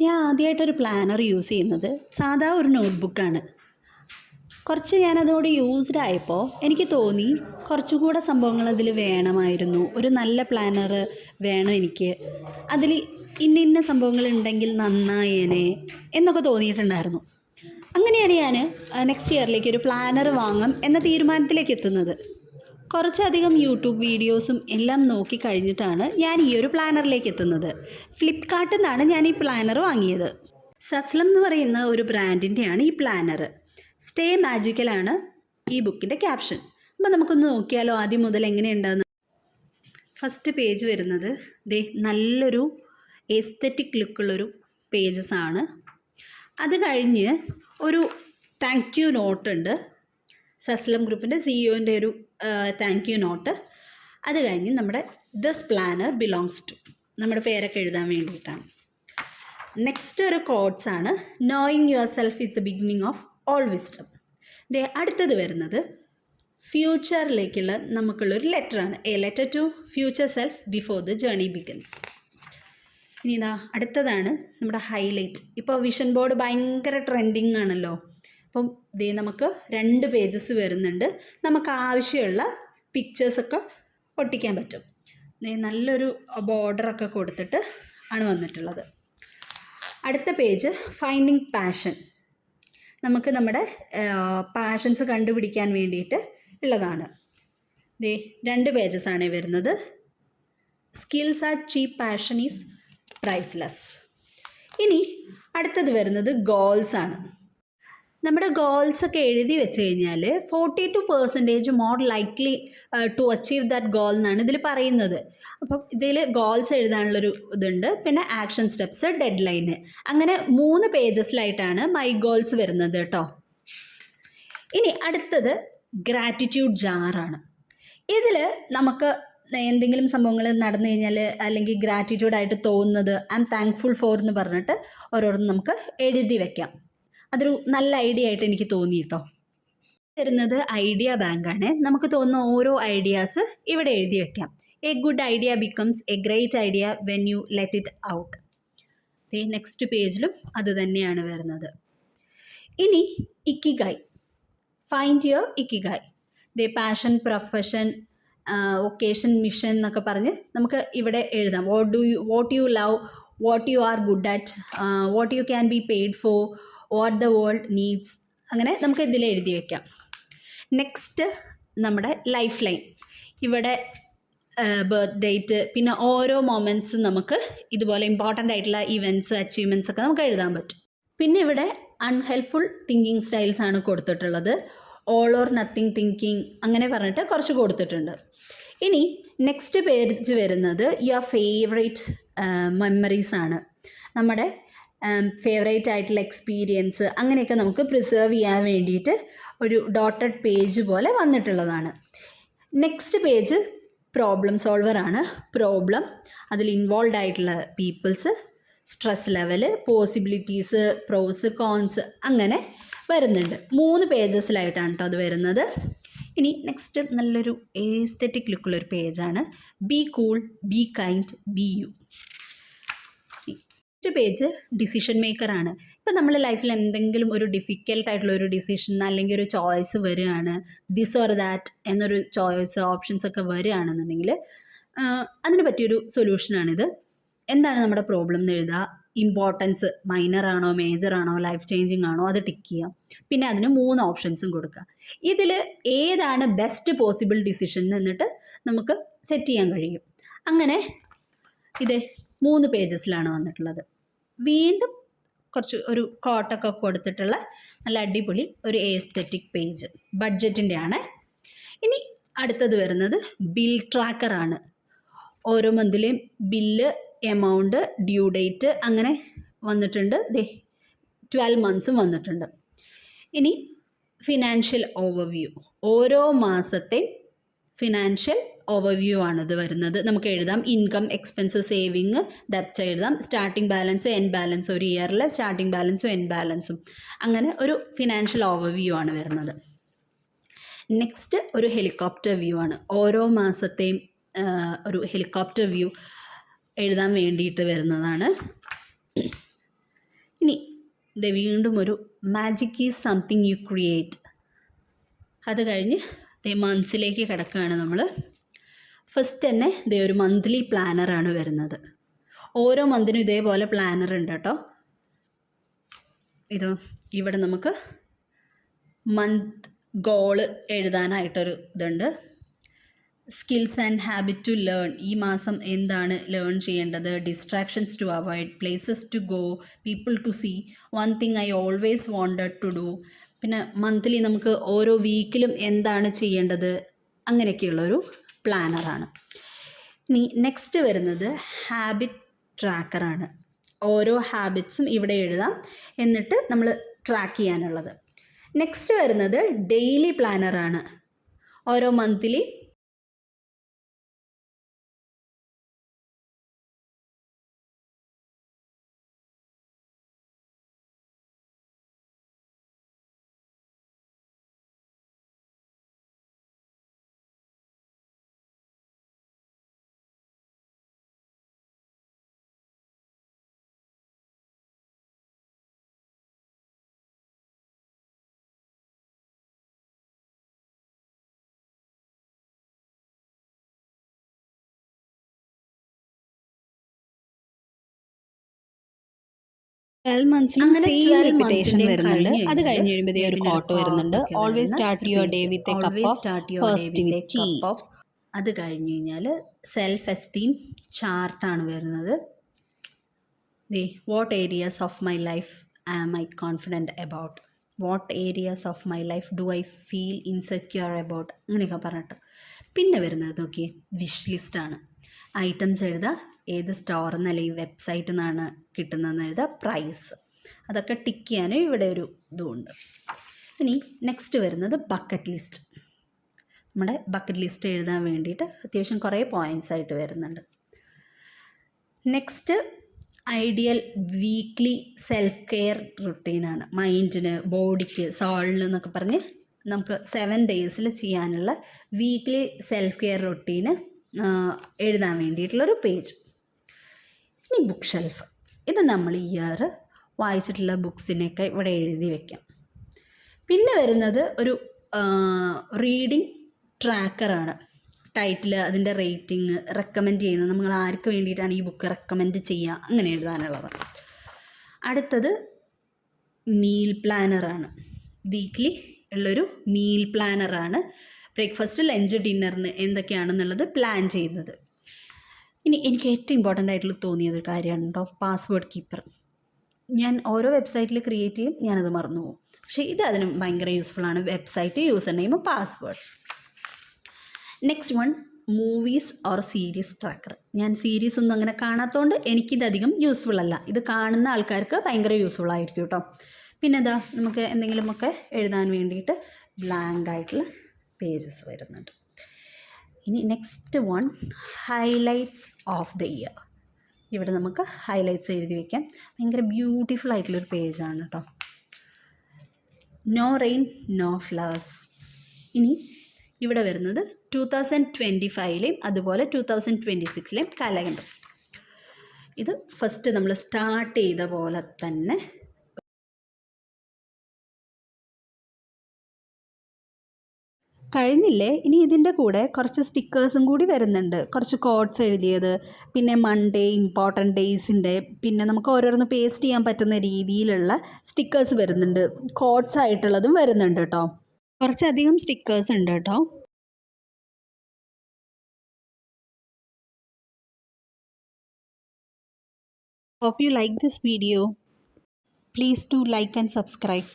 ഞാൻ ആദ്യമായിട്ടൊരു planar use ചെയ്യുന്നത് സാധാ ഒരു നോട്ട്ബുക്കാണ്. കുറച്ച് ഞാനതോട് യൂസ്ഡ് ആയപ്പോൾ എനിക്ക് തോന്നി കുറച്ചുകൂടെ സംഭവങ്ങൾ അതിൽ വേണമായിരുന്നു. ഒരു നല്ല പ്ലാനർ വേണം എനിക്ക്. അതിൽ ഇന്ന ഇന്ന സംഭവങ്ങൾ ഉണ്ടെങ്കിൽ നന്നായേനെ എന്നൊക്കെ തോന്നിയിട്ടുണ്ടായിരുന്നു. അങ്ങനെയാണ് ഞാൻ നെക്സ്റ്റ് ഇയറിലേക്ക് ഒരു പ്ലാനർ വാങ്ങാം എന്ന തീരുമാനത്തിലേക്ക് എത്തുന്നത്. കുറച്ചധികം യൂട്യൂബ് വീഡിയോസും എല്ലാം നോക്കി കഴിഞ്ഞിട്ടാണ് ഞാൻ ഈ ഒരു പ്ലാനറിലേക്ക് എത്തുന്നത്. ഫ്ലിപ്കാർട്ടിൽ നിന്നാണ് ഞാൻ ഈ പ്ലാനർ വാങ്ങിയത്. സസ്ലം എന്ന് പറയുന്ന ഒരു ബ്രാൻഡിൻ്റെയാണ് ഈ പ്ലാനർ. സ്റ്റേ മാജിക്കലാണ് ഈ ബുക്കിൻ്റെ ക്യാപ്ഷൻ. അപ്പോൾ നമുക്കൊന്ന് നോക്കിയാലോ ആദ്യം മുതൽ എങ്ങനെയുണ്ടെന്ന്. ഫസ്റ്റ് പേജ് വരുന്നത് നല്ലൊരു എസ്തെറ്റിക് ലുക്കുള്ളൊരു പേജസ് ആണ്. അത് കഴിഞ്ഞ് ഒരു താങ്ക് യു നോട്ടുണ്ട്, സസ്ലം ഗ്രൂപ്പിൻ്റെ സിഇഒൻ്റെ ഒരു താങ്ക് യു നോട്ട്. അത് കഴിഞ്ഞ് നമ്മുടെ ദിസ് പ്ലാനർ ബിലോങ്സ് ടു, നമ്മുടെ പേരൊക്കെ എഴുതാൻ വേണ്ടിയിട്ടാണ്. നെക്സ്റ്റ് ഒരു കോട്ട്സ് ആണ്, knowing your self is the beginning of all wisdom. അടുത്തത് വരുന്നത് ഫ്യൂച്ചറിലേക്കുള്ള നമുക്കുള്ളൊരു ലെറ്ററാണ്, a letter to future self before the journey begins. ഇനി അടുത്തതാണ് നമ്മുടെ ഹൈലൈറ്റ്. ഇപ്പോൾ വിഷൻ ബോർഡ് ഭയങ്കര ട്രെൻഡിങ് ആണല്ലോ. അപ്പം നമുക്ക് 2 പേജസ് വരുന്നുണ്ട്. നമുക്ക് ആവശ്യമുള്ള പിക്ചേഴ്സൊക്കെ ഒട്ടിക്കാൻ പറ്റും. നല്ലൊരു ബോർഡറൊക്കെ കൊടുത്തിട്ട് ആണ് വന്നിട്ടുള്ളത്. അടുത്ത പേജ് ഫൈൻഡിങ് പാഷൻ. നമുക്ക് നമ്മുടെ പാഷൻസ് കണ്ടുപിടിക്കാൻ വേണ്ടിയിട്ട് ഉള്ളതാണ്. 2 പേജസാണ് വരുന്നത്. Skills are cheap, passion is priceless. ഇനി അടുത്തത് വരുന്നത് ഗോൾസ് ആണ്. നമ്മുടെ ഗോൾസൊക്കെ എഴുതി വെച്ച് കഴിഞ്ഞാൽ 42% more likely to achieve that goal എന്നാണ് ഇതിൽ പറയുന്നത്. അപ്പം ഇതിൽ ഗോൾസ് എഴുതാനുള്ളൊരു ഇതുണ്ട്, പിന്നെ ആക്ഷൻ സ്റ്റെപ്സ്, ഡെഡ് ലൈന്, അങ്ങനെ 3 പേജസിലായിട്ടാണ് മൈ ഗോൾസ് വരുന്നത് കേട്ടോ. ഇനി അടുത്തത് ഗ്രാറ്റിറ്റ്യൂഡ് ജാറാണ്. ഇതിൽ നമുക്ക് എന്തെങ്കിലും സംഭവങ്ങൾ നടന്നു കഴിഞ്ഞാൽ അല്ലെങ്കിൽ ഗ്രാറ്റിറ്റ്യൂഡായിട്ട് തോന്നുന്നത് ഐ ആം താങ്ക്ഫുൾ ഫോർ എന്ന് പറഞ്ഞിട്ട് ഓരോന്നും നമുക്ക് എഴുതി വയ്ക്കാം. അതൊരു നല്ല ഐഡിയ ആയിട്ട് എനിക്ക് തോന്നി കേട്ടോ. വരുന്നത് ഐഡിയ ബാങ്കാണ്. നമുക്ക് തോന്നുന്ന ഓരോ ഐഡിയാസ് ഇവിടെ എഴുതി വയ്ക്കാം. A good idea becomes A great idea when you let it out. Next പേജിലും അത് തന്നെയാണ് വരുന്നത്. ഇനി ikigai, find your ikigai. Passion, profession, vocation, mission എന്നൊക്കെ പറഞ്ഞ് നമുക്ക് ഇവിടെ എഴുതാം. What you love, what you are good at, what you can be paid for, what the world needs, അങ്ങനെ നമുക്ക് ഇതിൽ എഴുതി വയ്ക്കാം. നെക്സ്റ്റ് നമ്മുടെ ലൈഫ് ലൈൻ. ഇവിടെ ബർത്ത് ഡേറ്റ്, പിന്നെ ഓരോ മൊമെൻറ്റ്സും നമുക്ക് ഇതുപോലെ ഇമ്പോർട്ടൻ്റ് ആയിട്ടുള്ള ഇവൻറ്റ്സ്, അച്ചീവ്മെൻറ്റ്സ് ഒക്കെ നമുക്ക് എഴുതാൻ പറ്റും. പിന്നെ ഇവിടെ അൺഹെൽപ്ഫുൾ തിങ്കിങ് സ്റ്റൈൽസ് ആണ് കൊടുത്തിട്ടുള്ളത്. ഓൾ ഓർ നത്തിങ് തിങ്കിങ് അങ്ങനെ പറഞ്ഞിട്ട് കുറച്ച് കൊടുത്തിട്ടുണ്ട്. ഇനി നെക്സ്റ്റ് പേജ് വരുന്നത് യുവർ ഫേവറേറ്റ് മെമ്മറീസ് ആണ്. നമ്മുടെ ഫേവറേറ്റ് ആയിട്ടുള്ള എക്സ്പീരിയൻസ് അങ്ങനെയൊക്കെ നമുക്ക് പ്രിസേർവ് ചെയ്യാൻ വേണ്ടിയിട്ട് ഒരു ഡോട്ടഡ് പേജ് പോലെ വന്നിട്ടുള്ളതാണ്. നെക്സ്റ്റ് പേജ് പ്രോബ്ലം സോൾവർ ആണ്. പ്രോബ്ലം, അതിൽ ഇൻവോൾവ് ആയിട്ടുള്ള പീപ്പിൾസ്, സ്ട്രെസ് ലെവല്, പോസിബിലിറ്റീസ്, പ്രോസ്, കോൺസ് അങ്ങനെ വരുന്നുണ്ട്. 3 പേജസിലായിട്ടാണ് കേട്ടോ അത് വരുന്നത്. ഇനി നെക്സ്റ്റ് നല്ലൊരു എസ്തെറ്റിക് ലുക്കുള്ളൊരു പേജാണ്, be cool, be kind, be you. Next page decision മേക്കറാണ്. ഇപ്പം നമ്മൾ ലൈഫിൽ എന്തെങ്കിലും ഒരു ഡിഫിക്കൽട്ടായിട്ടുള്ള ഒരു ഡിസിഷൻ അല്ലെങ്കിൽ ഒരു ചോയ്സ് വരികയാണ്, ദിസ് ഓർ ദാറ്റ് എന്നൊരു ചോയ്സ് ഓപ്ഷൻസ് ഒക്കെ വരികയാണെന്നുണ്ടെങ്കിൽ അതിന് പറ്റിയൊരു സൊല്യൂഷനാണിത്. എന്താണ് നമ്മുടെ പ്രോബ്ലം എന്ന് എഴുതുക, ഇമ്പോർട്ടൻസ് മൈനർ ആണോ മേജർ ആണോ ലൈഫ് ചേഞ്ചിങ് ആണോ അത് ടിക്ക് ചെയ്യാം. പിന്നെ അതിന് 3 ഓപ്ഷൻസും കൊടുക്കുക. ഇതിൽ ഏതാണ് ബെസ്റ്റ് പോസിബിൾ ഡിസിഷൻ എന്നിട്ട് നമുക്ക് സെറ്റ് ചെയ്യാൻ കഴിയും. അങ്ങനെ ഇത് 3 പേജസിലാണ് വന്നിട്ടുള്ളത്. വീണ്ടും കുറച്ച് ഒരു കോട്ടൊക്കെ കൊടുത്തിട്ടുള്ള നല്ല അടിപൊളി ഒരു എസ്തെറ്റിക് പേജ്, ബഡ്ജറ്റിൻ്റെ ആണ്. ഇനി അടുത്തത് വരുന്നത് ബിൽ ട്രാക്കറാണ്. ഓരോ മന്തിലെയും ബില്ല്, എമൗണ്ട്, ഡ്യൂ ഡേറ്റ് അങ്ങനെ വന്നിട്ടുണ്ട്. 12 മന്ത്സും വന്നിട്ടുണ്ട്. ഇനി ഫിനാൻഷ്യൽ ഓവർവ്യൂ, ഓരോ മാസത്തെ ഫിനാൻഷ്യൽ ഓവർവ്യൂ ആണിത് വരുന്നത്. നമുക്ക് എഴുതാം ഇൻകം, എക്സ്പെൻസ്, സേവിങ്, ഡെപ്റ്റ് എഴുതാം, സ്റ്റാർട്ടിംഗ് ബാലൻസ്, എൻഡ് ബാലൻസ്, ഒരു ഇയറിലെ സ്റ്റാർട്ടിംഗ് ബാലൻസും എൻഡ് ബാലൻസും, അങ്ങനെ ഒരു ഫിനാൻഷ്യൽ ഓവർവ്യൂ ആണ് വരുന്നത്. നെക്സ്റ്റ് ഒരു ഹെലികോപ്റ്റർ വ്യൂ ആണ്. ഓരോ മാസത്തെയും ഒരു ഹെലികോപ്റ്റർ വ്യൂ എഴുതാൻ വേണ്ടിയിട്ട് വരുന്നതാണ്. ദേ വീണ്ടും ഒരു magic is something you create. അത് കഴിഞ്ഞ് ദേ മന്ത്സിലേക്ക് കിടക്കുകയാണ് നമ്മൾ. ഫസ്റ്റ് തന്നെ ദേ ഒരു മന്ത്ലി പ്ലാനറാണ് വരുന്നത്. ഓരോ മന്തിനും ഇതേപോലെ പ്ലാനർ ഉണ്ട് കേട്ടോ. ഇത് ഇവിടെ നമുക്ക് മന്ത് ഗോള് എഴുതാനായിട്ടൊരു ഇതുണ്ട്. Skills and habit to learn. ഈ മാസം എന്താണ് ലേൺ ചെയ്യേണ്ടത്, distractions to avoid, places to go, people to see, one thing I always wanted to do. പിന്നെ മന്ത്ലി നമുക്ക് ഓരോ വീക്കിലും എന്താണ് ചെയ്യേണ്ടത്, അങ്ങനെയൊക്കെയുള്ളൊരു പ്ലാനറാണ്. ഇനി നെക്സ്റ്റ് വരുന്നത് ഹാബിറ്റ് ട്രാക്കറാണ്. ഓരോ ഹാബിറ്റ്സും ഇവിടെ എഴുതാം, എന്നിട്ട് നമ്മൾ ട്രാക്ക് ചെയ്യാനുള്ളത്. നെക്സ്റ്റ് വരുന്നത് ഡെയിലി പ്ലാനറാണ്. ഓരോ മന്ത്ലി അങ്ങനെ 12 മന്ത്സിന്റെ വരുന്നുണ്ട്. അത് കഴിഞ്ഞ് കഴിയുമ്പോൾ ഒരു കോട്ട് വരുന്നുണ്ട്. Always start your day with a cup of. അത് കഴിഞ്ഞ് കഴിഞ്ഞാൽ സെൽഫ് എസ്റ്റീം ചാർട്ടാണ് വരുന്നത്. What areas of my life am I confident about, what areas of my life do I feel insecure about, അങ്ങനെയൊക്കെ പറഞ്ഞിട്ട്. പിന്നെ വരുന്നത് നോക്കിയേ വിഷ് ലിസ്റ്റാണ്. ഐറ്റംസ് എഴുതുക, ഏത് സ്റ്റോറിൽ നിന്ന് അല്ലെങ്കിൽ വെബ്സൈറ്റിൽ നിന്നാണ് കിട്ടുന്നതെന്ന് എഴുതുക, പ്രൈസ്, അതൊക്കെ ടിക്ക് ചെയ്യാനും ഇവിടെ ഒരു ഇതുമുണ്ട്. ഇനി നെക്സ്റ്റ് വരുന്നത് ബക്കറ്റ് ലിസ്റ്റ്. നമ്മുടെ ബക്കറ്റ് ലിസ്റ്റ് എഴുതാൻ വേണ്ടിയിട്ട് അത്യാവശ്യം കുറേ പോയിൻറ്റ്സ് ആയിട്ട് വരുന്നുണ്ട്. Next ideal weekly self care റുട്ടീനാണ്. മൈൻഡിന്, ബോഡിക്ക്, സോളിന് എന്നൊക്കെ പറഞ്ഞ് നമുക്ക് 7 ഡേയ്സിൽ ചെയ്യാനുള്ള വീക്ക്ലി സെൽഫ് കെയർ റുട്ടീന് എഴുതാൻ വേണ്ടിയിട്ടുള്ളൊരു പേജ്. ഇനി ബുക്ക് ഷെൽഫ്. ഇത് നമ്മൾ ഇയർ വായിച്ചിട്ടുള്ള ബുക്സിനെയൊക്കെ ഇവിടെ എഴുതി വയ്ക്കാം. പിന്നെ വരുന്നത് ഒരു റീഡിങ് ട്രാക്കറാണ്. ടൈറ്റിൽ, അതിൻ്റെ റേറ്റിംഗ്, റെക്കമെൻഡ് ചെയ്യുന്നത്, നമ്മൾ ആർക്ക് വേണ്ടിയിട്ടാണ് ഈ ബുക്ക് റെക്കമെൻഡ് ചെയ്യുക, അങ്ങനെ എഴുതാനുള്ളത്. അടുത്തത് മീൽ പ്ലാനറാണ്. വീക്ക്ലി ഉള്ളൊരു മീൽ പ്ലാനറാണ്. ബ്രേക്ക്ഫാസ്റ്റ്, ലഞ്ച്, ഡിന്നറിന് എന്തൊക്കെയാണെന്നുള്ളത് പ്ലാൻ ചെയ്യുന്നത്. ഇനി എനിക്ക് ഏറ്റവും ഇമ്പോർട്ടൻ്റ് ആയിട്ടുള്ള തോന്നിയൊരു കാര്യമാണ് കേട്ടോ, പാസ്വേഡ് കീപ്പർ. ഞാൻ ഓരോ വെബ്സൈറ്റിൽ ക്രിയേറ്റ് ചെയ്യും, ഞാനത് മറന്നു പോകും. പക്ഷേ ഇത് അതിന് ഭയങ്കര യൂസ്ഫുള്ളാണ്. Website, user name, password. Next one movies or series tracker. ഞാൻ സീരീസ് ഒന്നും അങ്ങനെ കാണാത്തതുകൊണ്ട് എനിക്കിതധികം യൂസ്ഫുൾ അല്ല. ഇത് കാണുന്ന ആൾക്കാർക്ക് ഭയങ്കര യൂസ്ഫുൾ ആയിരിക്കും കേട്ടോ. പിന്നെ ഇതാ നമുക്ക് എന്തെങ്കിലുമൊക്കെ എഴുതാൻ വേണ്ടിയിട്ട് ബ്ലാങ്ക് ആയിട്ടുള്ള പേജസ് വരുന്നുണ്ട്. ഇനി next one highlights of the year. ഇവിടെ നമുക്ക് ഹൈലൈറ്റ്സ് എഴുതി വയ്ക്കാം. ഭയങ്കര ബ്യൂട്ടിഫുൾ ആയിട്ടുള്ളൊരു പേജാണ് കേട്ടോ. No rain no flowers. ഇനി ഇവിടെ വരുന്നത് 2025ലെയും അതുപോലെ 2026ലെയും കാലഘട്ടം. ഇത് ഫസ്റ്റ് നമ്മൾ സ്റ്റാർട്ട് ചെയ്ത പോലെ തന്നെ കഴിഞ്ഞില്ലേ. ഇനി ഇതിൻ്റെ കൂടെ കുറച്ച് സ്റ്റിക്കേഴ്സും കൂടി വരുന്നുണ്ട്. കുറച്ച് കോഡ്സ് എഴുതിയത്, പിന്നെ മൺഡേ, ഇമ്പോർട്ടൻറ്റ് ഡേയ്സിൻ്റെ, പിന്നെ നമുക്ക് ഓരോന്ന് പേസ്റ്റ് ചെയ്യാൻ പറ്റുന്ന രീതിയിലുള്ള സ്റ്റിക്കേഴ്സ് വരുന്നുണ്ട്. കോഡ്സ് ആയിട്ടുള്ളതും വരുന്നുണ്ട് കേട്ടോ. കുറച്ചധികം സ്റ്റിക്കേഴ്സ് ഉണ്ട് കേട്ടോ. Hope you like this video. Please do like and subscribe.